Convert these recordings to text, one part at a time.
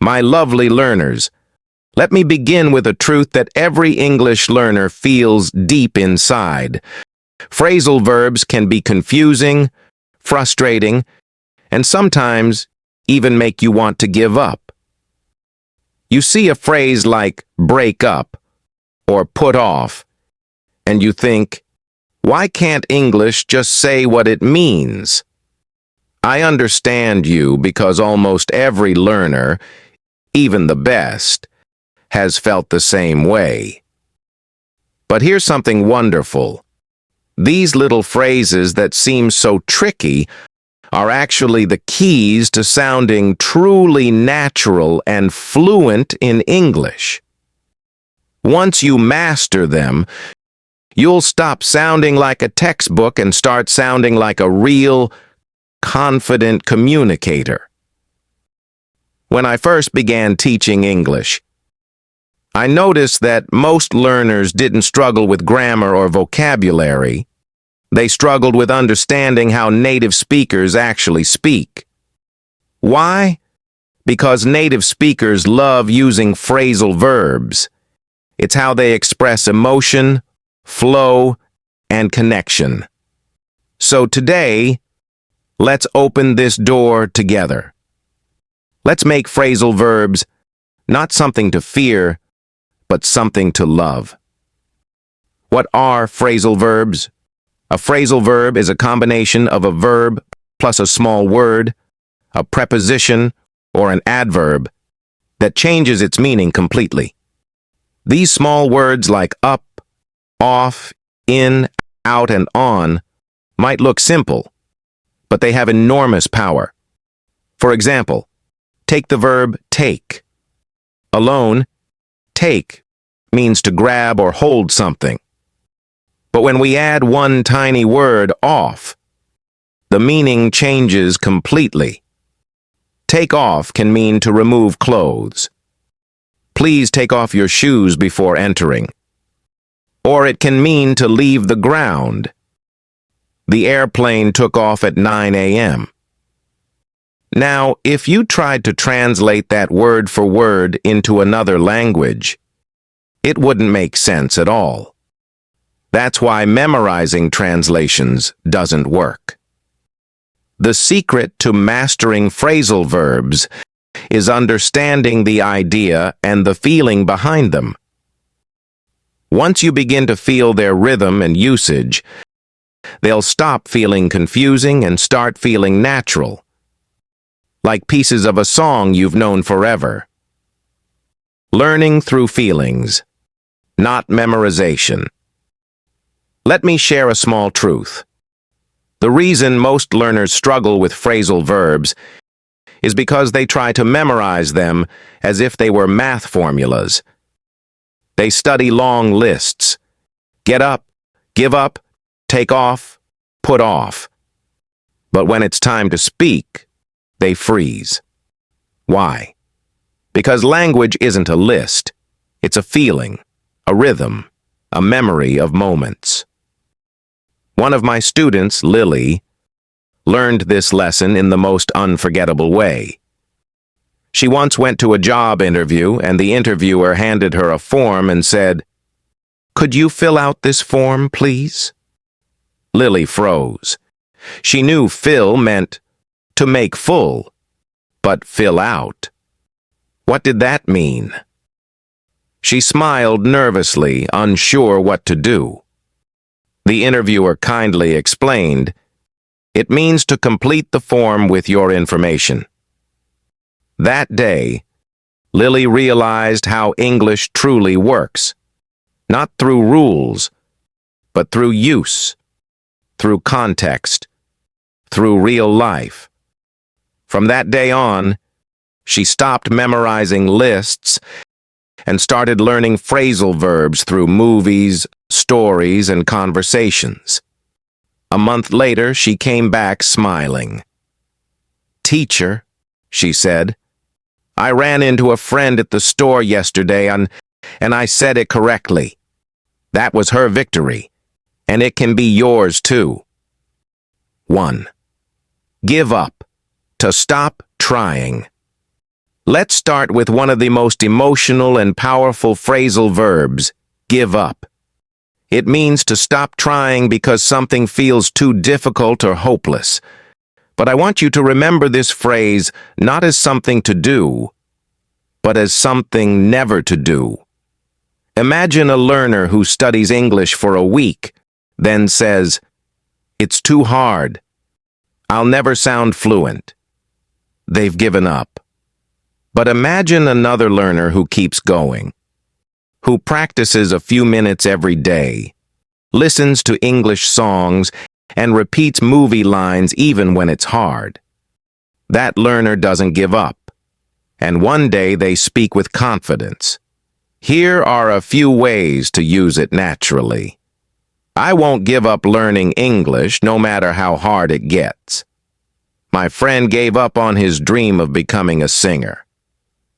My lovely learners, let me begin with a truth that every English learner feels deep inside. Phrasal verbs can be confusing, frustrating, and sometimes even make you want to give up. You see a phrase like break up or put off, and you think, why can't English just say what it means? I understand you because almost every learner, even the best, has felt the same way. But here's something wonderful. These little phrases that seem so tricky are actually the keys to sounding truly natural and fluent in English. Once you master them, you'll stop sounding like a textbook and start sounding like a real, confident communicator. When I first began teaching English, I noticed that most learners didn't struggle with grammar or vocabulary. They struggled with understanding how native speakers actually speak. Why? Because native speakers love using phrasal verbs. It's how they express emotion, flow, and connection. So today, let's open this door together. Let's make phrasal verbs not something to fear, but something to love. What are phrasal verbs? A phrasal verb is a combination of a verb plus a small word, a preposition, or an adverb that changes its meaning completely. These small words like up, off, in, out, and on might look simple, but they have enormous power. For example, take the verb take. Alone, take means to grab or hold something. But when we add one tiny word, off, the meaning changes completely. Take off can mean to remove clothes. Please take off your shoes before entering. Or it can mean to leave the ground. The airplane took off at 9 a.m. Now, if you tried to translate that word for word into another language, it wouldn't make sense at all. That's why memorizing translations doesn't work. The secret to mastering phrasal verbs is understanding the idea and the feeling behind them. Once you begin to feel their rhythm and usage, they'll stop feeling confusing and start feeling natural, like pieces of a song you've known forever. Learning through feelings, not memorization. Let me share a small truth. The reason most learners struggle with phrasal verbs is because they try to memorize them as if they were math formulas. They study long lists. Get up, give up, take off, put off. But when it's time to speak, they freeze. Why? Because language isn't a list. It's a feeling, a rhythm, a memory of moments. One of my students, Lily, learned this lesson in the most unforgettable way. She once went to a job interview, and the interviewer handed her a form and said, "Could you fill out this form, please?" Lily froze. She knew fill meant to make full, but fill out. What did that mean? She smiled nervously, unsure what to do. The interviewer kindly explained, "It means to complete the form with your information." That day, Lily realized how English truly works, not through rules, but through use, through context, through real life. From that day on, she stopped memorizing lists and started learning phrasal verbs through movies, stories, and conversations. A month later, she came back smiling. "Teacher," she said, "I ran into a friend at the store yesterday and I said it correctly. That was her victory, and it can be yours too." 1. Give up. To stop trying. Let's start with one of the most emotional and powerful phrasal verbs, give up. It means to stop trying because something feels too difficult or hopeless. But I want you to remember this phrase not as something to do, but as something never to do. Imagine a learner who studies English for a week, then says, "It's too hard. I'll never sound fluent." They've given up. But imagine another learner who keeps going, who practices a few minutes every day, listens to English songs, and repeats movie lines even when it's hard. That learner doesn't give up, and one day they speak with confidence. Here are a few ways to use it naturally. I won't give up learning English no matter how hard it gets. My friend gave up on his dream of becoming a singer,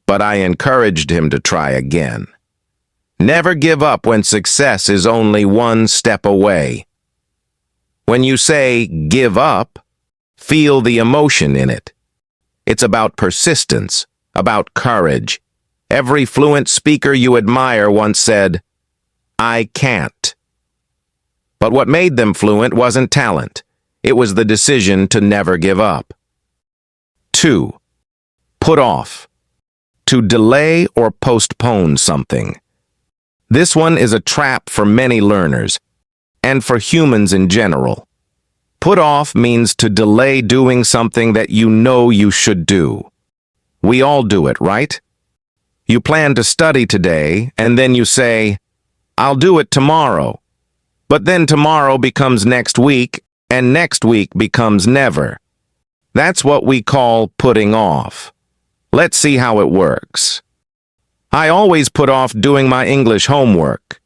but I encouraged him to try again. Never give up when success is only one step away. When you say give up, feel the emotion in it. It's about persistence, about courage. Every fluent speaker you admire once said, "I can't." But what made them fluent wasn't talent. It was the decision to never give up. 2. Put off. To delay or postpone something. This one is a trap for many learners, and for humans in general. Put off means to delay doing something that you know you should do. We all do it, right? You plan to study today, and then you say, "I'll do it tomorrow." But then tomorrow becomes next week, and next week becomes never. That's what we call putting off. Let's see how it works. I always put off doing my English homework.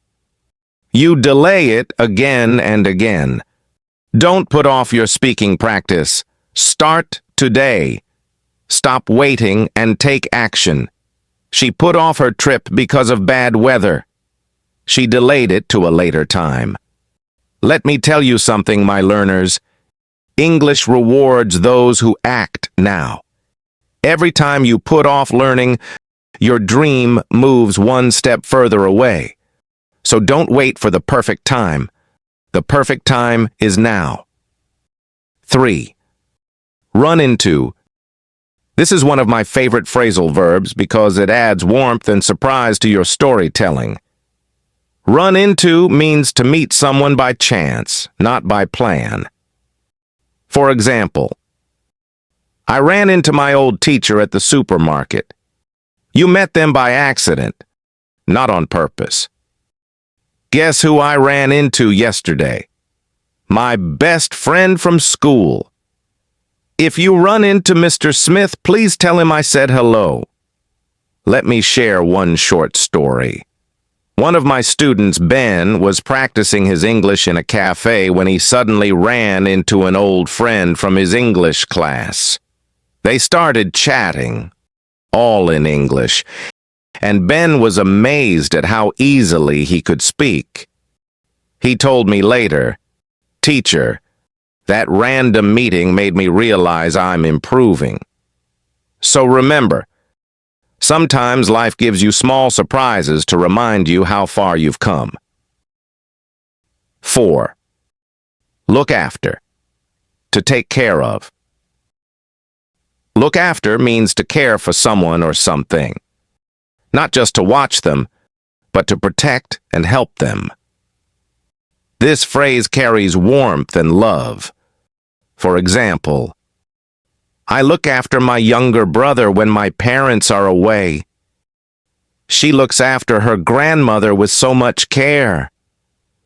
You delay it again and again. Don't put off your speaking practice. Start today. Stop waiting and take action. She put off her trip because of bad weather. She delayed it to a later time. Let me tell you something, my learners. English rewards those who act now. Every time you put off learning, your dream moves one step further away. So don't wait for the perfect time. The perfect time is now. 3. Run into. This is one of my favorite phrasal verbs because it adds warmth and surprise to your storytelling. Run into means to meet someone by chance, not by plan. For example, I ran into my old teacher at the supermarket. You met them by accident, not on purpose. Guess who I ran into yesterday? My best friend from school. If you run into Mr. Smith, please tell him I said hello. Let me share one short story. One of my students, Ben, was practicing his English in a cafe when he suddenly ran into an old friend from his English class. They started chatting, all in English, and Ben was amazed at how easily he could speak. He told me later, "Teacher, that random meeting made me realize I'm improving." So remember, sometimes life gives you small surprises to remind you how far you've come. 4. Look after. To take care of. Look after means to care for someone or something. Not just to watch them, but to protect and help them. This phrase carries warmth and love. For example, I look after my younger brother when my parents are away. She looks after her grandmother with so much care.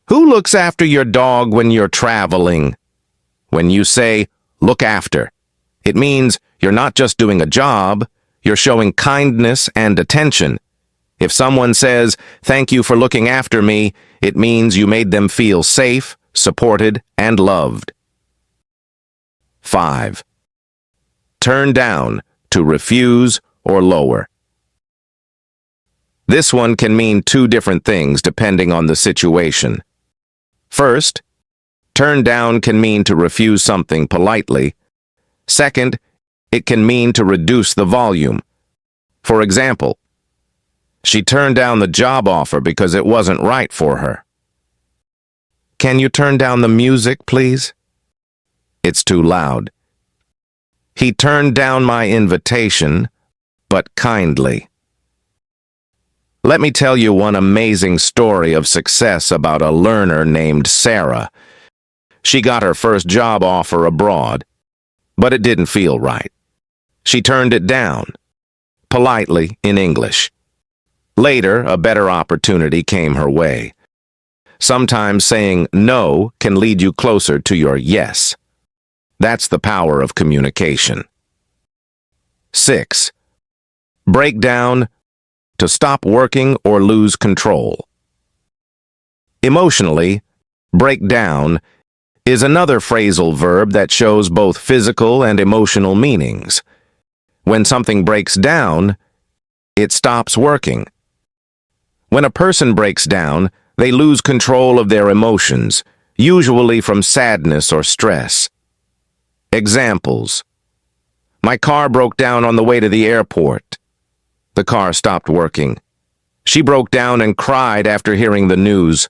Who looks after your dog when you're traveling? When you say, look after, it means you're not just doing a job, you're showing kindness and attention. If someone says, thank you for looking after me, it means you made them feel safe, supported, and loved. 5. Turn down, to refuse or lower. This one can mean two different things depending on the situation. First, turn down can mean to refuse something politely. Second, it can mean to reduce the volume. For example, she turned down the job offer because it wasn't right for her. Can you turn down the music, please? It's too loud. He turned down my invitation, but kindly. Let me tell you one amazing story of success about a learner named Sarah. She got her first job offer abroad, but it didn't feel right. She turned it down, politely in English. Later, a better opportunity came her way. Sometimes saying no can lead you closer to your yes. That's the power of communication. 6. Break down, to stop working or lose control. Emotionally, break down is another phrasal verb that shows both physical and emotional meanings. When something breaks down, it stops working. When a person breaks down, they lose control of their emotions, usually from sadness or stress. Examples: my car broke down on the way to the airport. The car stopped working. She broke down and cried after hearing the news.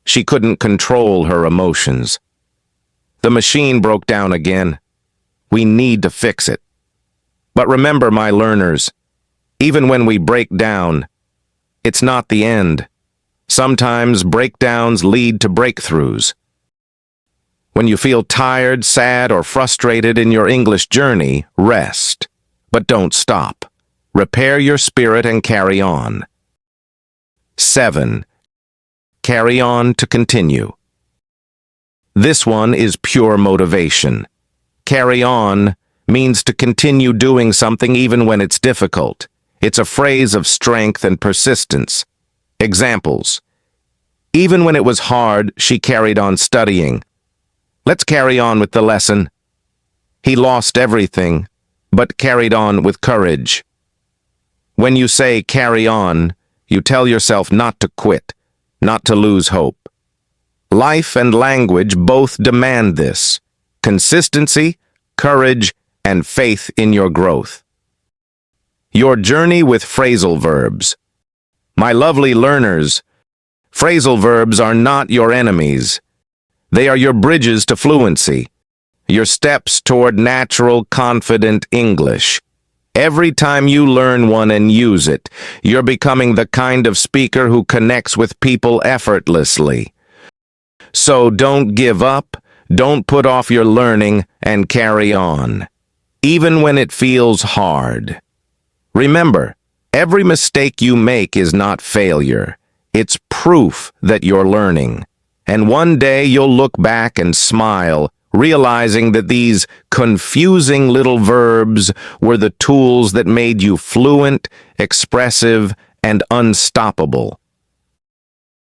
She couldn't control her emotions. The machine broke down again. We need to fix it. But remember, my learners, even when we break down, it's not the end. Sometimes breakdowns lead to breakthroughs. When you feel tired, sad, or frustrated in your English journey, rest. But don't stop. Repair your spirit and carry on. 7. Carry on to continue. This one is pure motivation. Carry on means to continue doing something even when it's difficult. It's a phrase of strength and persistence. Examples: even when it was hard, she carried on studying. Let's carry on with the lesson. He lost everything, but carried on with courage. When you say carry on, you tell yourself not to quit, not to lose hope. Life and language both demand this: consistency, courage, and faith in your growth. Your journey with phrasal verbs. My lovely learners, phrasal verbs are not your enemies. They are your bridges to fluency, your steps toward natural, confident English. Every time you learn one and use it, you're becoming the kind of speaker who connects with people effortlessly. So don't give up, don't put off your learning, and carry on, even when it feels hard. Remember, every mistake you make is not failure. It's proof that you're learning. And one day you'll look back and smile, realizing that these confusing little verbs were the tools that made you fluent, expressive, and unstoppable.